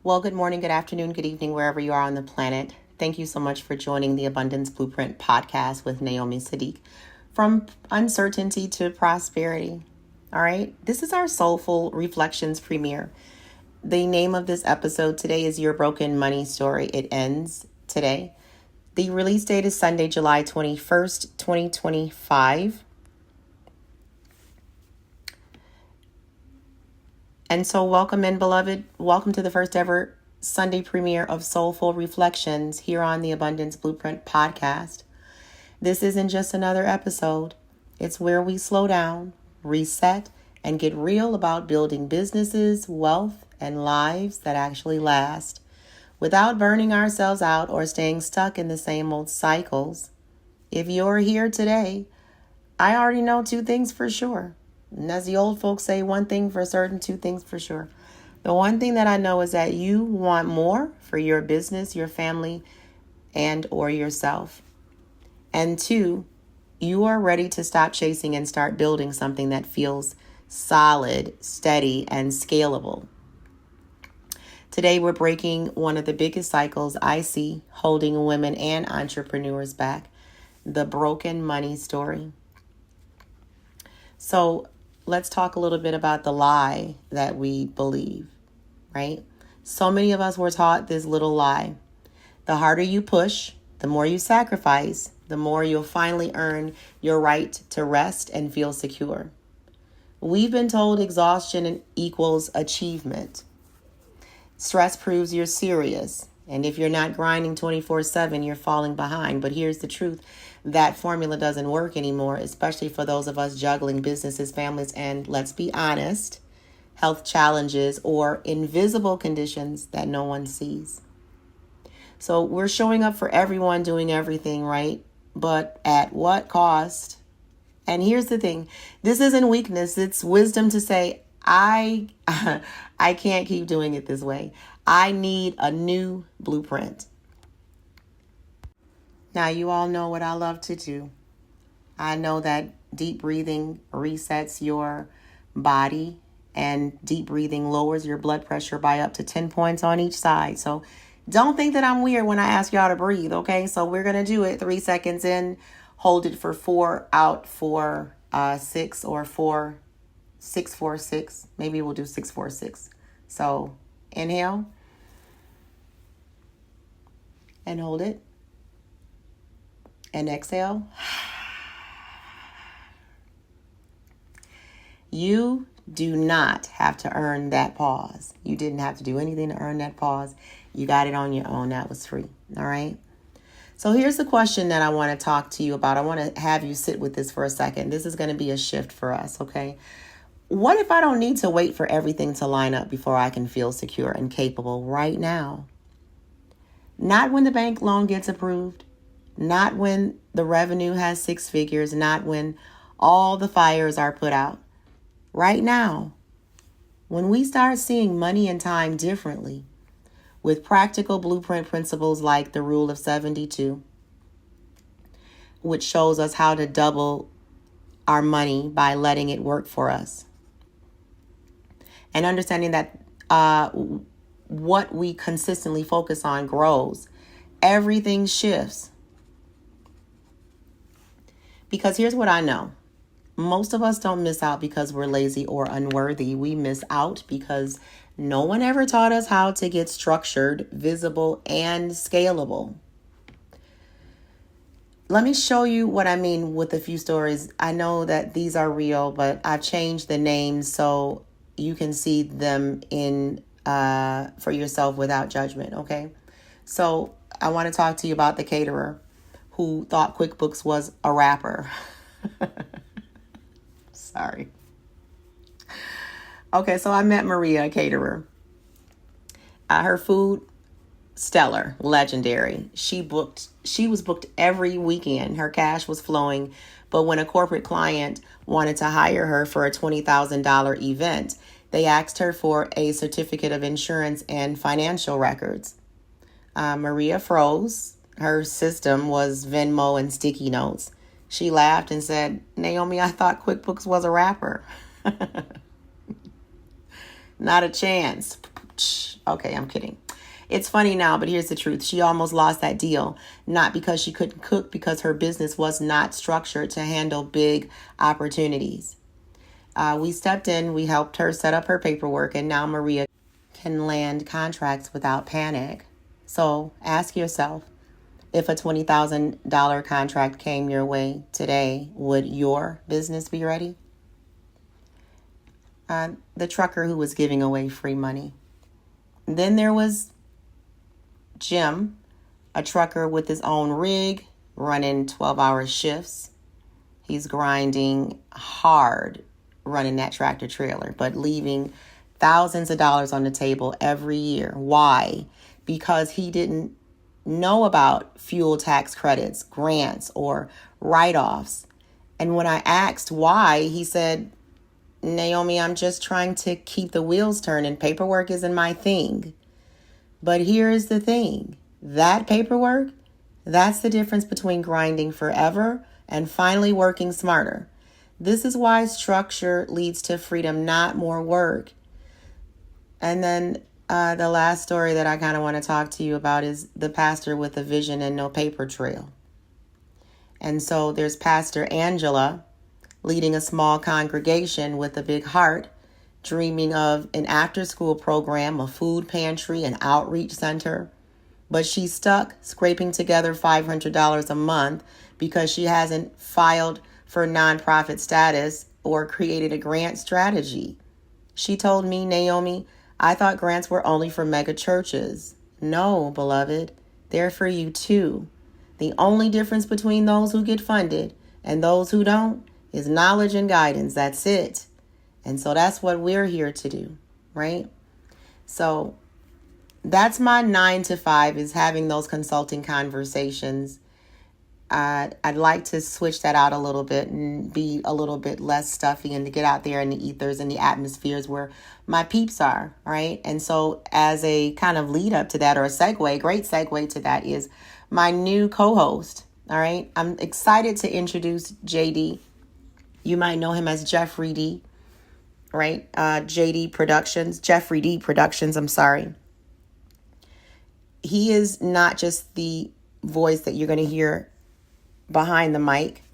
Well, good morning, good afternoon, good evening, wherever you are on the planet. Thank you so much for joining the Abundance Blueprint podcast with Naomi Saadiq. From uncertainty to prosperity. All right. This is our Soulful Reflections premiere. The name of this episode today is Your Broken Money Story. It ends today. The release date is Sunday, July 21st, 2025. And so welcome in, beloved. Welcome to the first ever Sunday premiere of Soulful Reflections here on the Abundance Blueprint podcast. This isn't just another episode. It's where we slow down, reset, and get real about building businesses, wealth, and lives that actually last without burning ourselves out or staying stuck in the same old cycles. If you're here today, I already know two things for sure. And as the old folks say, one thing for certain, two things for sure. The one thing that I know is that you want more for your business, your family, and or yourself. And two, you are ready to stop chasing and start building something that feels solid, steady, and scalable. Today, we're breaking one of the biggest cycles I see holding women and entrepreneurs back, the broken money story. So let's talk a little bit about the lie that we believe, right? So many of us were taught this little lie. The harder you push, the more you sacrifice, the more you'll finally earn your right to rest and feel secure. We've been told exhaustion equals achievement. Stress proves you're serious. And if you're not grinding 24/7, you're falling behind. But here's the truth. That formula doesn't work anymore, especially for those of us juggling businesses, families, and let's be honest, health challenges or invisible conditions that no one sees. So we're showing up for everyone, doing everything, right? But at what cost? And here's the thing. This isn't weakness. It's wisdom to say, I can't keep doing it this way. I need a new blueprint. Now, you all know what I love to do. I know that deep breathing resets your body and deep breathing lowers your blood pressure by up to 10 points on each side. So don't think that I'm weird when I ask y'all to breathe, okay? So we're going to do it 3 seconds in, hold it for 4, out for 6 or 4, 6, 4, 6. Maybe we'll do 6, 4, 6. So inhale and hold it. And exhale. You do not have to earn that pause. You didn't have to do anything to earn that pause. You got it on your own. That was free. All right. So here's the question that I want to talk to you about. I want to have you sit with this for a second. This is going to be a shift for us. Okay. What if I don't need to wait for everything to line up before I can feel secure and capable right now? Not when the bank loan gets approved. Not when the revenue has 6 figures, not when all the fires are put out. Right now, when we start seeing money and time differently, with practical blueprint principles like the Rule of 72, which shows us how to double our money by letting it work for us. And understanding that what we consistently focus on grows. Everything shifts. Because here's what I know. Most of us don't miss out because we're lazy or unworthy. We miss out because no one ever taught us how to get structured, visible, and scalable. Let me show you what I mean with a few stories. I know that these are real, but I've changed the names so you can see them in for yourself without judgment, okay? So I want to talk to you about the caterer who thought QuickBooks was a rapper. Sorry. Okay, so I met Maria, a caterer. Her food, stellar, legendary. She was booked every weekend. Her cash was flowing. But when a corporate client wanted to hire her for a $20,000 event, they asked her for a certificate of insurance and financial records. Maria froze. Her system was Venmo and sticky notes. She laughed and said, "Naomi, I thought QuickBooks was a rapper." Not a chance. Okay, I'm kidding. It's funny now, but here's the truth. She almost lost that deal, not because she couldn't cook, because her business was not structured to handle big opportunities. We stepped in, we helped her set up her paperwork, and now Maria can land contracts without panic. So ask yourself, if a $20,000 contract came your way today, would your business be ready? The trucker who was giving away free money. Then there was Jim, a trucker with his own rig, running 12-hour shifts. He's grinding hard running that tractor trailer, but leaving thousands of dollars on the table every year. Why? Because he didn't know about fuel tax credits, grants, or write-offs. And when I asked why, he said, Naomi, I'm just trying to keep the wheels turning. Paperwork isn't my thing. But here's the thing. That paperwork, that's the difference between grinding forever and finally working smarter. This is why structure leads to freedom, not more work. And then the last story that I kind of want to talk to you about is the pastor with a vision and no paper trail. And so there's Pastor Angela leading a small congregation with a big heart, dreaming of an after-school program, a food pantry, an outreach center. But she's stuck scraping together $500 a month because she hasn't filed for nonprofit status or created a grant strategy. She told me, Naomi, I thought grants were only for mega churches. No, beloved, they're for you too. The only difference between those who get funded and those who don't is knowledge and guidance. That's it. And so that's what we're here to do, right? So that's my 9 to 5, is having those consulting conversations. I'd like to switch that out a little bit and be a little bit less stuffy and to get out there in the ethers and the atmospheres where my peeps are, right? And so as a kind of lead up to that, or a great segue to that, is my new co-host, all right? I'm excited to introduce JD. You might know him as Jeffrey D, right? Jeffrey D Productions, I'm sorry. He is not just the voice that you're going to hear behind the mic.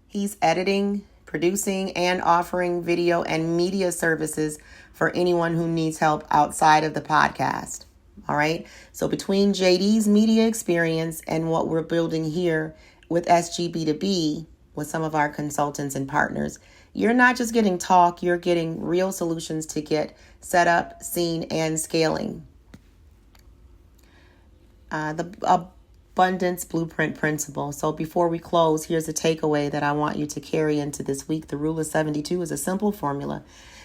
He's editing, producing, and offering video and media services for anyone who needs help outside of the podcast. All right. So between JD's media experience and what we're building here with SGB2B, with some of our consultants and partners, you're not just getting talk, you're getting real solutions to get set up, seen, and scaling. The abundance blueprint principle. So before we close, here's a takeaway that I want you to carry into this week. The rule of 72 is a simple formula.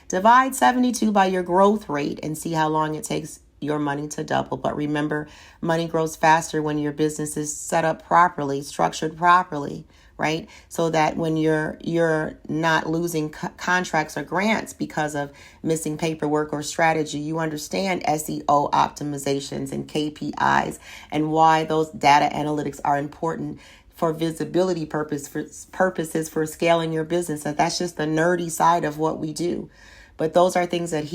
Divide 72 by your growth rate and see how long it takes your money to double. But remember, money grows faster when your business is set up properly, structured properly, right? So that when you're not losing contracts or grants because of missing paperwork or strategy, you understand SEO optimizations and KPIs and why those data analytics are important for visibility purposes for scaling your business. And that's just the nerdy side of what we do. But those are things that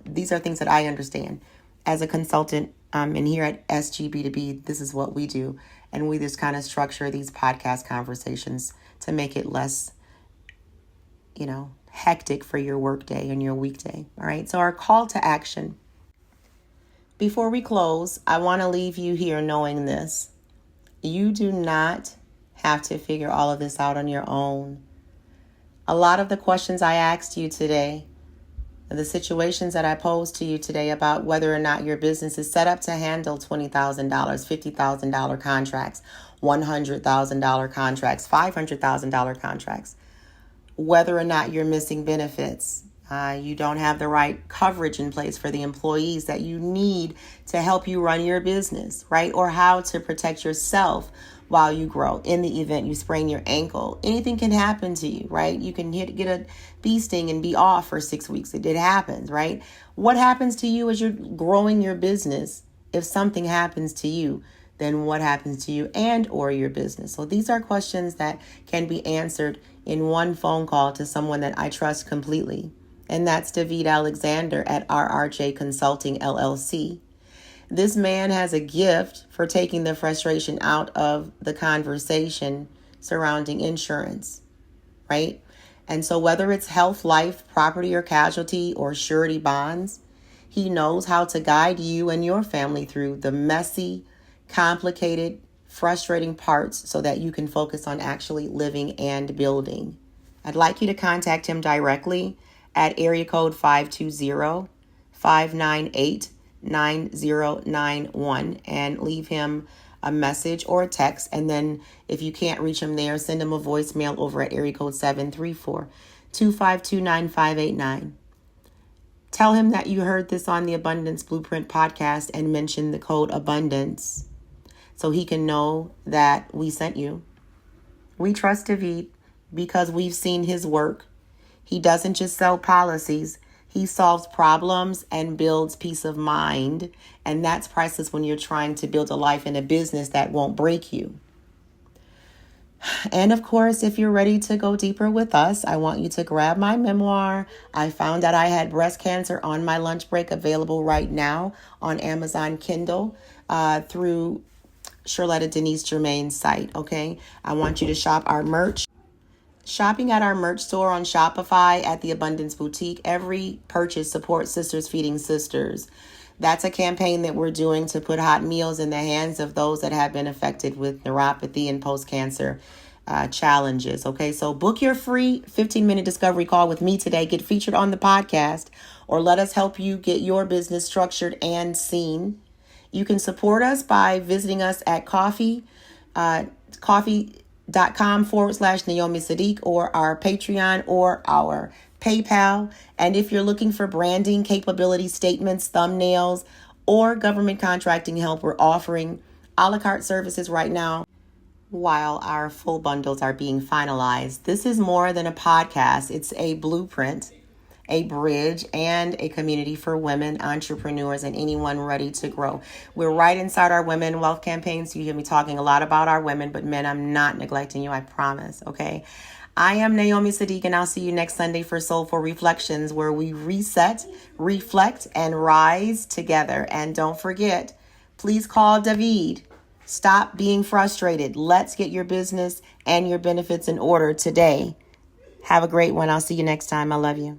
these are things that I understand as a consultant. And here at SGB2B, this is what we do. And we just kind of structure these podcast conversations to make it less, hectic for your workday and your weekday. All right. So our call to action. Before we close, I want to leave you here knowing this. You do not have to figure all of this out on your own. A lot of the questions I asked you today, the situations that I posed to you today about whether or not your business is set up to handle $20,000, $50,000 contracts, $100,000 contracts, $500,000 contracts, whether or not you're missing benefits, you don't have the right coverage in place for the employees that you need to help you run your business, right? Or how to protect yourself while you grow. In the event you sprain your ankle, anything can happen to you, right? You can get a bee sting and be off for 6 weeks. It happens, right? What happens to you as you're growing your business? If something happens to you, then what happens to you and or your business? So these are questions that can be answered in one phone call to someone that I trust completely. and that's David Alexander at RRJ Consulting LLC. This man has a gift for taking the frustration out of the conversation surrounding insurance, right? And so whether it's health, life, property or casualty, or surety bonds, he knows how to guide you and your family through the messy, complicated, frustrating parts so that you can focus on actually living and building. I'd like you to contact him directly at area code 520-598-9091 and leave him a message or a text. And then if you can't reach him there, send him a voicemail over at area code 734-252-9589. Tell him that you heard this on the Abundance Blueprint podcast and mention the code abundance so he can know that we sent you. We trust David because we've seen his work. He doesn't just sell policies. He solves problems and builds peace of mind. And that's priceless when you're trying to build a life and a business that won't break you. And of course, if you're ready to go deeper with us, I want you to grab my memoir. I found out I had breast cancer on my lunch break, available right now on Amazon Kindle through Charlotta Denise Germain's site. Okay. I want you to shop our merch. Shopping at our merch store on Shopify at the Abundance Boutique. Every purchase supports Sisters Feeding Sisters. That's a campaign that we're doing to put hot meals in the hands of those that have been affected with neuropathy and post-cancer challenges. Okay, so book your free 15-minute discovery call with me today. Get featured on the podcast, or let us help you get your business structured and seen. You can support us by visiting us at coffee.com/Naomi Saadiq, or our Patreon, or our PayPal. And if you're looking for branding, capability statements, thumbnails, or government contracting help, we're offering a la carte services right now while our full bundles are being finalized. This is more than a podcast. It's a blueprint, a bridge, and a community for women, entrepreneurs, and anyone ready to grow. We're right inside our Women Wealth campaign, so you hear me talking a lot about our women, but men, I'm not neglecting you, I promise, okay? I am Naomi Saadiq, and I'll see you next Sunday for Soulful Reflections, where we reset, reflect, and rise together. And don't forget, please call David. Stop being frustrated. Let's get your business and your benefits in order today. Have a great one. I'll see you next time. I love you.